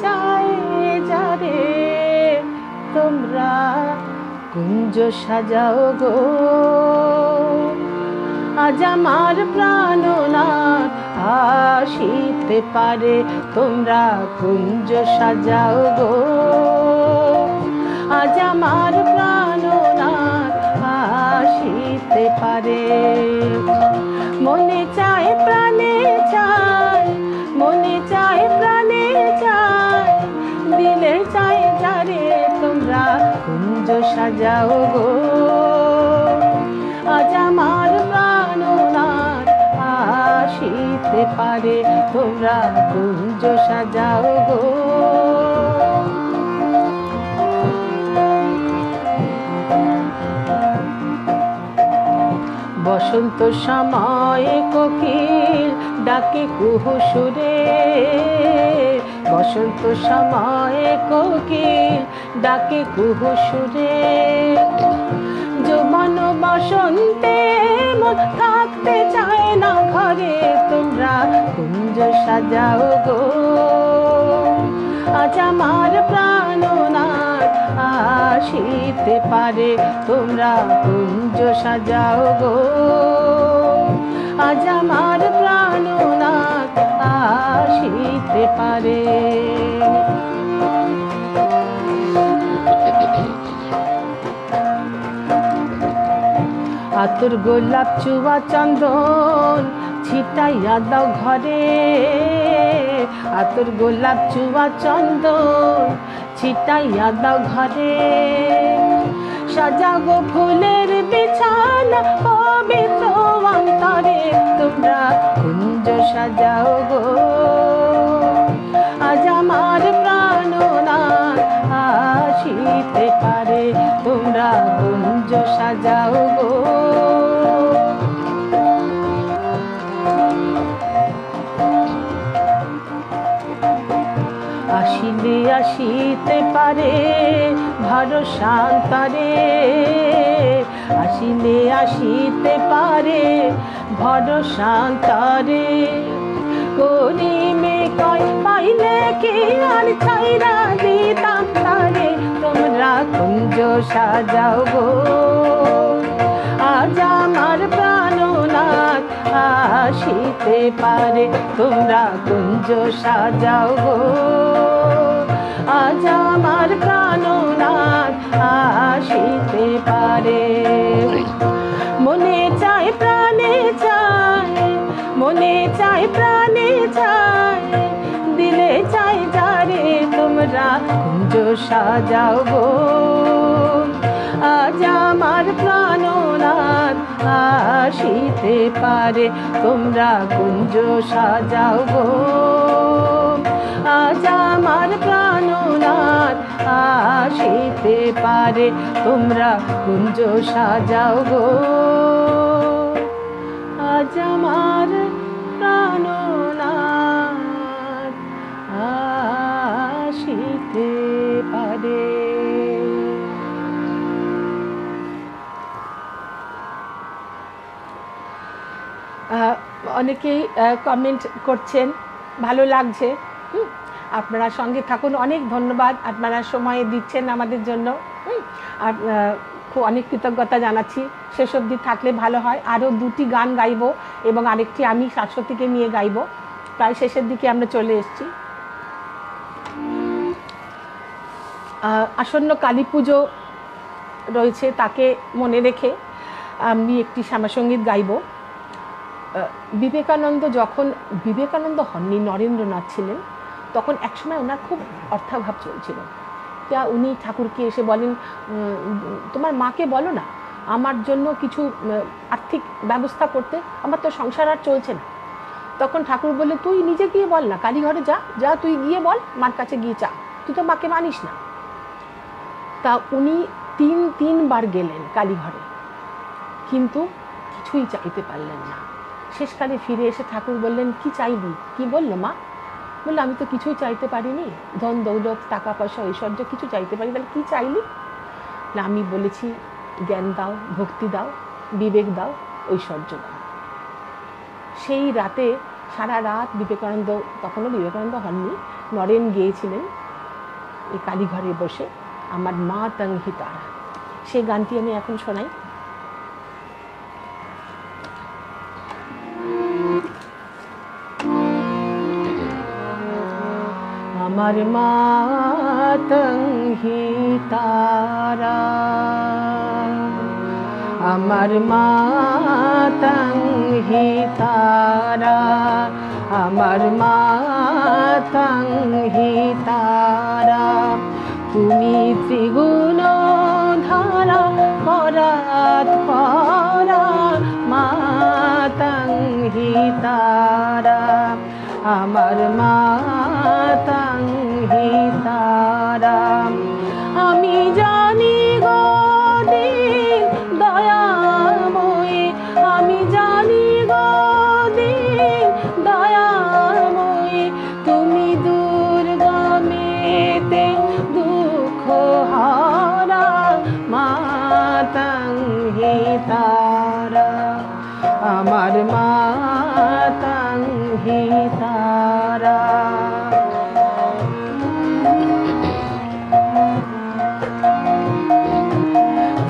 S2: চায় যারে তোমরা কুঞ্জ সাজাও গো। আজ আমার প্রাণনাথ আসিতে পারে, তোমরা কুঞ্জ সাজাও গো। আজ আমার প্রাণনাথ আসিতে পারে। মনে চায় প্রাণে চায়, মনে চায় প্রাণে চায়, দিলে চায় যারে তোমরা কুঞ্জ সাজাও গো। আজ আমার প্রাণনাথ আসিতে পারে, তোমরা কুঞ্জ সাজাও গো। বসন্ত সময়ে কোকিল ডাকে কুহু সুরে, বসন্ত সময়ে কোকিল ডাকে কুহু সুরে। যৌবন বসন্তে মন থাকতে চায় না ঘরে, তোমরা কুঞ্জ সাজাও গো। আজ আমার প্রাণনাথ আসিতে পারে, তোমরা কুঞ্জ সাজাও গো। আজ আমার প্রাণনাথ আসিতে পারে। আতর গোলাপ চুয়া চন্দন ছিটাইয়া দাও ঘরে, আতর গোলাপ চুয়া চন্দন ছিটাইয়া দাও ঘরে। সাজাগো ফুলের বিছানা পবিত্র অন্তরে, তোমরা কুঞ্জ সাজাও গো। আজ আমার প্রাণনাথ আসিতে পারে, তোমরা কুঞ্জ সাজাও গো। আসিলে আসিতে পারে ভরসান্তরে, আসিলে আসিতে পারে ভরসান্তরে। করিমে কয় পাইলে কি আর ছাইরা দিতাম তারে, তোমরা কুঞ্জ সাজাও গো। আজ আমার প্রাণনাথ আসিতে পারে, তোমরা কুঞ্জ সাজাও গো। আজ আমার প্রাণনাথ আসিতে পারে। মনে চায় প্রাণে চায়, মনে চায় প্রাণে চায়, দিলে চায় যারে তোমরা কুঞ্জ সাজাও গো। আজ আমার প্রাণনাথ আসিতে পারে, তোমরা কুঞ্জ সাজাও গো। আজ আমার প্রাণনাথ আসিতে পারে, তোমরা কুঞ্জ সাজাও গো। আজ আমার প্রাণনাথ আসিতে পারে। অনেকেই কমেন্ট করছেন, ভালো লাগছে। আপনারা সঙ্গে থাকুন, অনেক ধন্যবাদ, আপনারা সময় দিচ্ছেন আমাদের জন্য। আর খুব অনেক কৃতজ্ঞতা জানাচ্ছি। শেষ অবধি থাকলে ভালো হয়। আরও দুটি গান গাইব এবং আরেকটি আমি শাশ্বতীকে নিয়ে গাইব। প্রায় শেষের দিকে আমরা চলে এসেছি। আসন্ন কালী পুজো রয়েছে, তাকে মনে রেখে আমি একটি শ্যামাসঙ্গীত গাইব। বিবেকানন্দ যখন বিবেকানন্দ হননি, নরেন্দ্রনাথ ছিলেন, তখন একসময় ওনার খুব অর্থাভাব চলছিল। তা উনি ঠাকুরকে এসে বলেন, তোমার মাকে বলো না আমার জন্য কিছু আর্থিক ব্যবস্থা করতে, আমার তো সংসার আর চলছে না। তখন ঠাকুর বললে, তুই নিজে গিয়ে বল না, কালীঘরে যা যা, তুই গিয়ে বল, মার কাছে গিয়ে চা, তুই তো মাকে মানিস না। তা উনি তিনবার গেলেন কালীঘরে, কিন্তু কিছুই চাইতে পারলেন না। শেষকালে ফিরে এসে ঠাকুর বললেন, কি চাইবি? কি বললো মা? বললো, আমি তো কিছুই চাইতে পারিনি, ধন দৌলত টাকা পয়সা ঐশ্বর্য কিছু চাইতে পারি। তাহলে কি চাইলি? না, আমি বলেছি জ্ঞান দাও, ভক্তি দাও, বিবেক দাও, ঐশ্বর্য দাও। সেই রাতে সারা রাত বিবেকানন্দ, তখনও বিবেকানন্দ হননি, নরেন গেয়েছিলেন এই কালীঘরে বসে আমার মা তংহি তারা। সেই গানটি আমি এখন শোনাই। আমার মা তংহি তারা, আমার মা তংহি তারা, আমার মা তংহি তারা, তুমি ত্রিগুণ ধারা পরাৎ পরা, মা তংহি তারা, আমার মা তংহি তারা। আমি জানি গো দিন দয়াময়ী, আমি জানি গো দিন দয়াময়ী, তুমি দুর্গমেতে দুঃখ হারা, মা তংহি তারা, আমার মা তংহি তারা।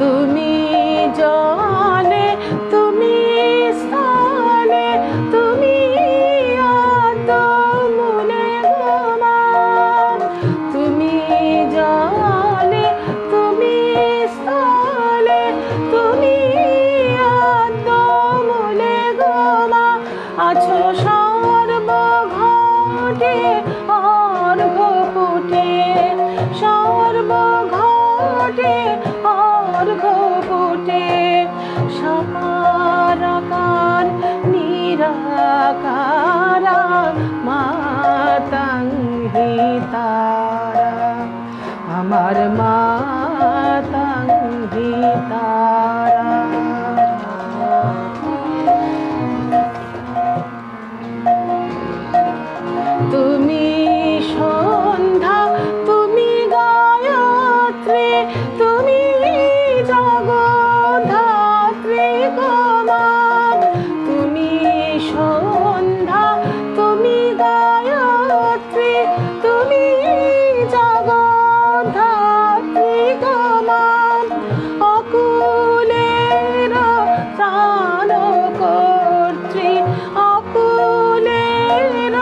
S2: তুমি জলে, তুমি স্থলে, তুমি আদমূলে গোমা, তুমি জলে, তুমি স্থলে, তুমি আদমূলে গোমা, আছো সর্বঘটে অর্ঘ্যপুটে, সর্বঘটে অর্ঘ্যপুটে, সাকারাকার নিরাকারা, মা তংহি তারা, আমার মা তংহি তারা। তুমি সন্ধ্যা, তুমি গায়ত্রী, তুমি জগদ্ধাত্রী গোমা, তুমি সন্ধ্যা, তুমি গায়ত্রী, তুমি জগদ্ধাত্রী গোমা, অকুলের ত্রাণকর্ত্রী, অকুলের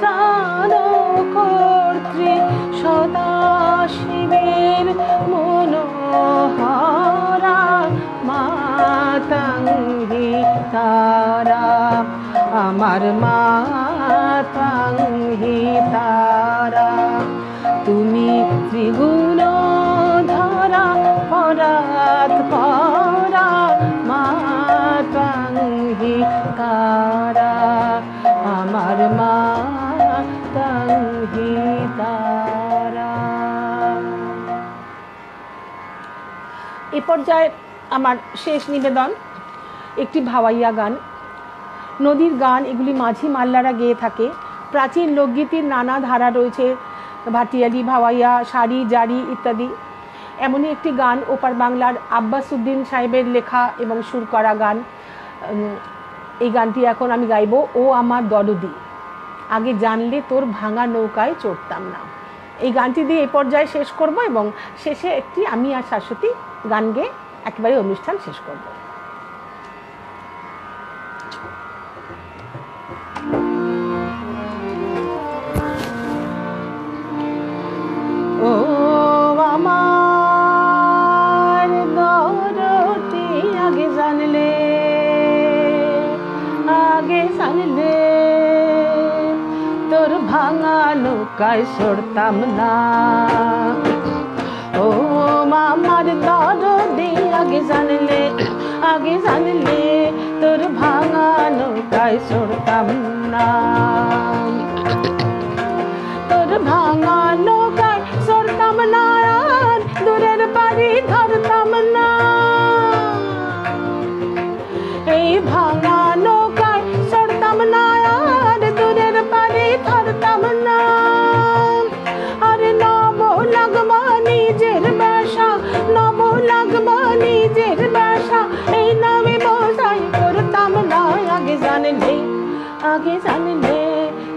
S2: ত্রাণকর্ত্রী, সদাশিবের মনোহরা, মা তংহি তারা, আমার মা তংহি তারা, তুমি ত্রিগুণ ধারা পরাৎ পরা, মা তংহি তারা, আমার মা তংহি তারা। এ পর্যায়ে আমার শেষ নিবেদন একটি ভাওয়াইয়া গান, নদীর গান। এগুলি মাঝি মাল্লারা গেয়ে থাকে। প্রাচীন লোকগীতির নানা ধারা রয়েছে, ভাটিয়ালি, ভাওয়াইয়া, শাড়ি, জারি ইত্যাদি। এমনই একটি গান ওপার বাংলার আব্বাস উদ্দিন সাহেবের লেখা এবং সুর করা গান। এই গানটি এখন আমি গাইব। ও আমার দরদি, আগে জানলে তোর ভাঙা নৌকায় চড়তাম না। এই গানটি দিয়ে এই পর্যায়ে শেষ করব এবং শেষে একটি আমি আর শাশ্বতী গান গেয়ে একেবারে অনুষ্ঠান শেষ করব। ও আমার দরদি, আগে জানলে নৌকায় চড়তাম না। ও আমার দরদি আগে জানলে তোর ভাঙা নৌকায় চড়তাম না। তোর ভাঙা নৌকায় চড়তাম না, আর দূরের বাড়ি ধরতাম না। এই ভাঙা নৌকায় চড়তাম না, আর দূরের বাড়ি ধরতাম না। আরে নব লাগবা নিজের বাসা, নব লাগবা নিজের বাসা, এই নামে বোঝাই করতাম না। আগে জানলে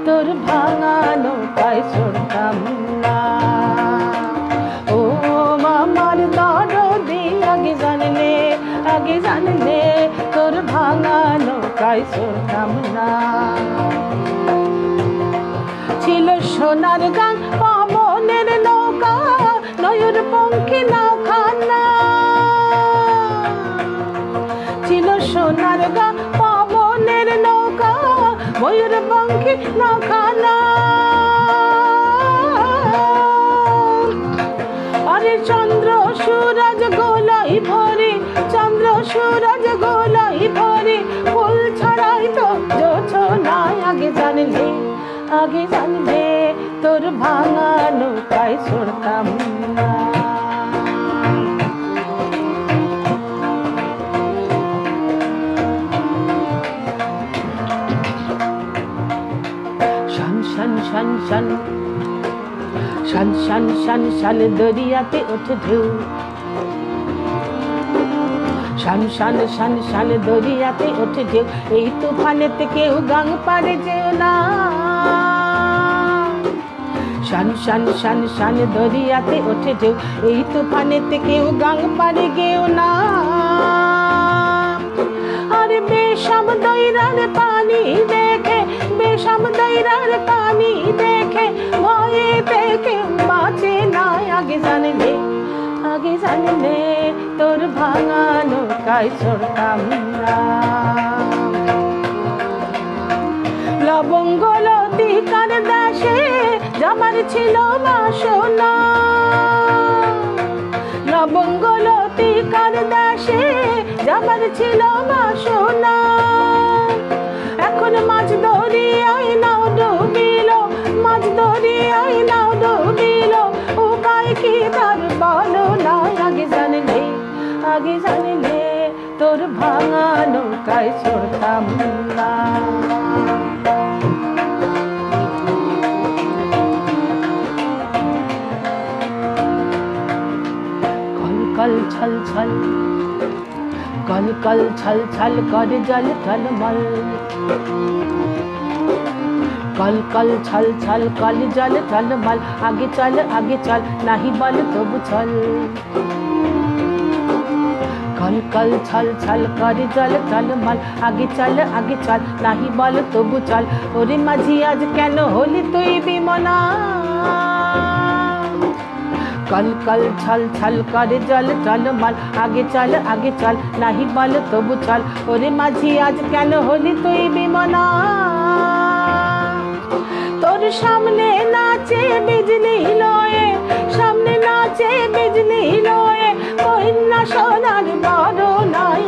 S2: তোর ভাঙা নৌকায় চড়তাম না। ও আমার দরদি আগে জানলে তোর ভাঙা নৌকায় চড়তাম না। ছিল সোনার গান পবনের নৌকা, নয়ুর পঙ্খী নাওখানা। ছিল সোনার গান পবনের নৌকা, ময়ূর পঙ্খী নাওখানা। আরে চন্দ্র সূরজ গোলাই ভরে, চন্দ্র সূরজ গোলাই ভরে, ফুল ছড়াই তো জোছনায়। আগে জানলে তোর ভাঙা নৌকায় চড়তাম না। শান দরিয়াতে ওঠে ঢেউ, শান দরিয়াতে ওঠে ঢেউ, এই তুফানেতে কেউ গাং পারে যেও না। শান দরিয়াতে ওঠে ঢেউ, এই তুফানেতে কেউ গাং পারে গেও না। আরে বেশাম দইরার পানি দেখে, বেশাম দইরার পানি দেখে, ভয়ে দেখে বাঁচে না। আগে জানলে তোর ভাঙা নৌকায় চড়তাম না। লবঙ্গ লতিকার দেশে জামার ছিল বাসনা, লবঙ্গ লতিকার দেশে জামার ছিল বাসনা। এখন মাছ দরিয়ায় নাও ডুবিল, মাছ দরিয়ায় নাও ডুবিল, উপায় কি তার বলো না। আগে জানলে তোর ভাঙা নৌকায় চড়তাম না। কল ছল ছল, কল ছল ছল করে জল টলমল, কল ছল ছল কল জল টলমল। আগে চল নাহি বল তবু চল। কল ছল ছল করে জল টলমল, আগে চল নাহি বল তবু চল। ওরে মাঝি আজ কেন হলি তুই বিমনা, কল ছল ছল করে জল টলমল, আগে চল নাহি বল তবু চল। ওরে মাঝি আজ কেন হলি তুই বিমনা। তোর সামনে নাচে বিজলি লয়ে, সামনে নাচে বিজলি লয়ে, কন্যা সোনার বড় নয়।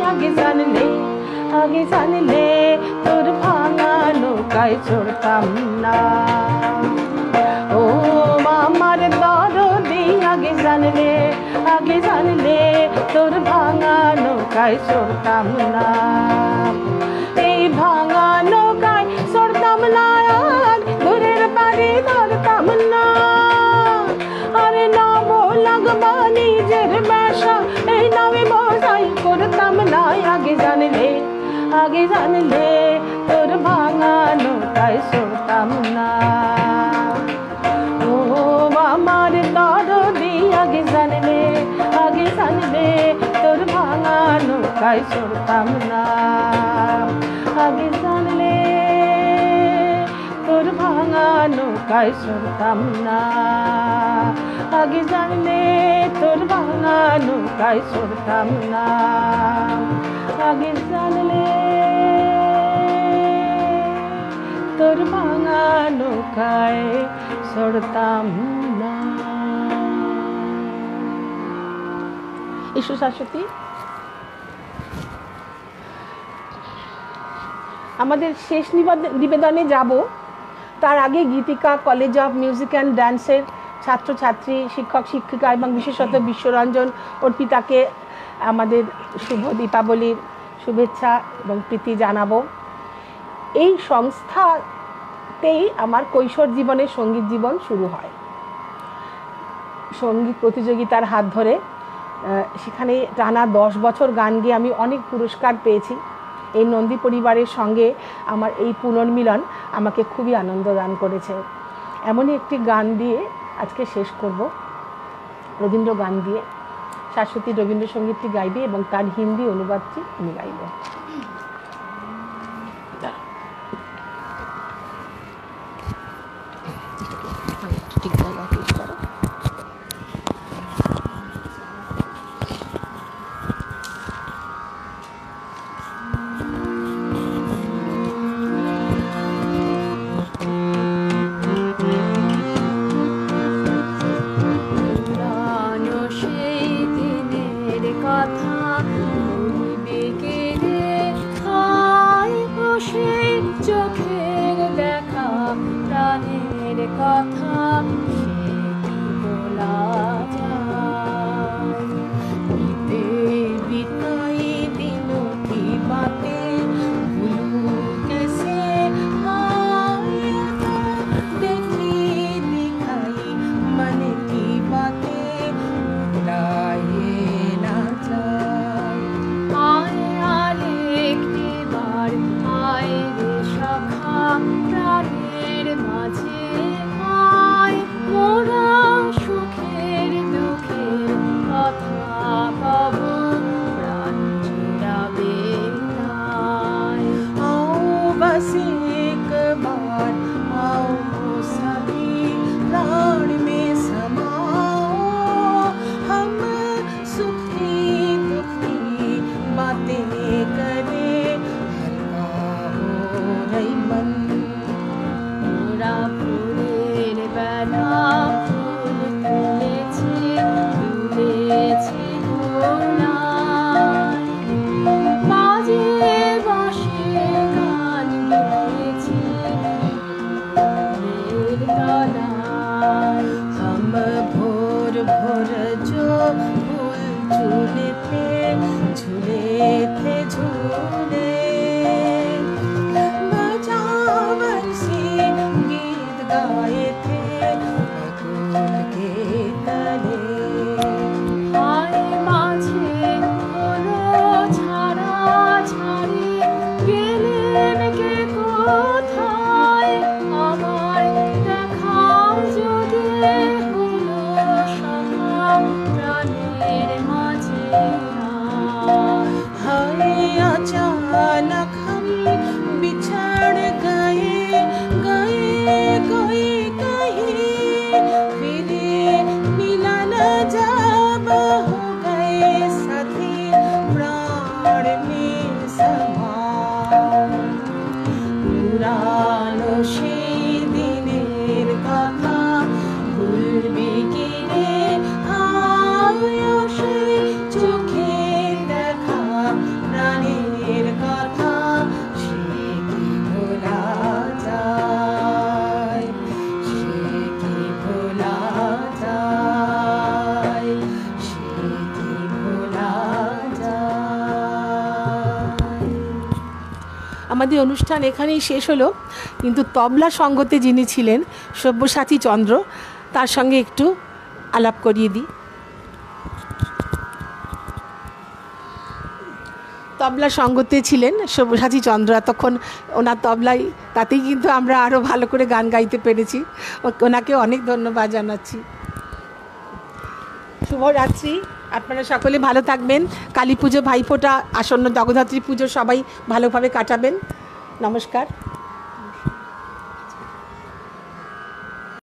S2: আগে জানলে তোর ভাঙা নৌকায় চড়তাম না। ও আমার দরদি আগে জানলে তোর ভাঙা নৌকায় চড়তাম না। এই ভাঙা নৌকায় চড়তাম না, আর দূরের বাড়ি ধরতাম না। আরে নাম লাগবা নিজের বাসা, এই নামে বোঝাই করতাম না। আগে জানলে তোর ভাঙা নৌকায় চড়তাম না। ও আমার দরদি আগে জানলে তোর ভাঙা নৌকায় চড়তাম না। আগে জানলে তোর ভাঙা নৌকায় চড়তাম না। আগে জানলে তোর ভাঙা নৌকায় চড়তাম না। আগে জানলে তোর ভাঙা নৌকায় সরতাম না। ঈশ্বর শাশ্বতী, আমাদের শেষ নিবেদনে যাব। তার আগে গীতিকা কলেজ অফ মিউজিক অ্যান্ড ডান্সের ছাত্রছাত্রী, শিক্ষক শিক্ষিকা এবং বিশেষত বিশ্বরঞ্জন অর্পিতাকে আমাদের শুভ দীপাবলির শুভেচ্ছা এবং প্রীতি জানাবো। এই সংস্থাতেই আমার কৈশোর জীবনের সঙ্গীত জীবন শুরু হয়। সঙ্গীত প্রতিযোগিতার হাত ধরে সেখানে টানা 10 বছর গান গেয়ে আমি অনেক পুরস্কার পেয়েছি। এই নন্দী পরিবারের সঙ্গে আমার এই পুনর্মিলন আমাকে খুবই আনন্দ দান করেছে। এমনই একটি গান দিয়ে আজকে শেষ করব, রবীন্দ্র গান দিয়ে। শাশ্বতী রবীন্দ্রসঙ্গীতটি গাইবে এবং তার হিন্দি অনুবাদটি আমি গাইব। ঠিক জায়গা ঠিক করো।
S1: চোখের দেখা প্রাণের কথা বলা যায়। বিতাই দিন কি বাতে ভুলু कैसे দেখি দিখাই मन की बातें भुलाए ना যায়। আয় আরেকটি বার আয় রে সখা প্রাণের মাঝে আয়, মোরা সুখের দুঃখের কথা কব প্রাণ জুড়াবে তাই। आओ बस एक बार आओ सभी प्राण में समाओ, हम सुखी दुखी बातें करें हल्का हो रही मन। पूरा ফুলের বেলা ফুল তুলেছি দোলায়, বাজে বাঁশি গান গেয়েছি ফুলের তলায়। हम भोर भोर जो फूल झूले थे झूले बजावन से गीत गाए थे बकुल के तले। आए माझे हलो ছাড়া ছাড়ি গেলেন কে কোথায়, আমার দেখা যদি হলো সখা প্রাণের মাঝে हाय अचानक हम बिछड़ गए कोई कहीं, फिर मिलन जब हो गए साथी प्राण में समा। पुरानो সেই দিনের কথা ভুলবি কি রে, আয়ো সেই চোখে দেখা প্রাণের কথা সে কি ভোলা যায়, সে কি ভোলা যায়, সে কি ভোলা যায়।
S2: আমাদের অনুষ্ঠান এখানেই শেষ হলো, কিন্তু তবলা সঙ্গতে যিনি ছিলেন সব্যসাচী চন্দ্র, তার সঙ্গে একটু আলাপ করিয়ে দিই। তবলা সঙ্গতে ছিলেন সব্যসাচী চন্দ্র। এতক্ষণ ওনার তবলাই, তাতেই কিন্তু আমরা আরও ভালো করে গান গাইতে পেরেছি। ওনাকে অনেক ধন্যবাদ জানাচ্ছি। শুভরাত্রি, আপনারা সকলে ভালো থাকবেন। কালী পুজো, ভাইফোঁটা, আসন্ন জগদ্ধাত্রী পুজো সবাই ভালোভাবে কাটাবেন। নমস্কার।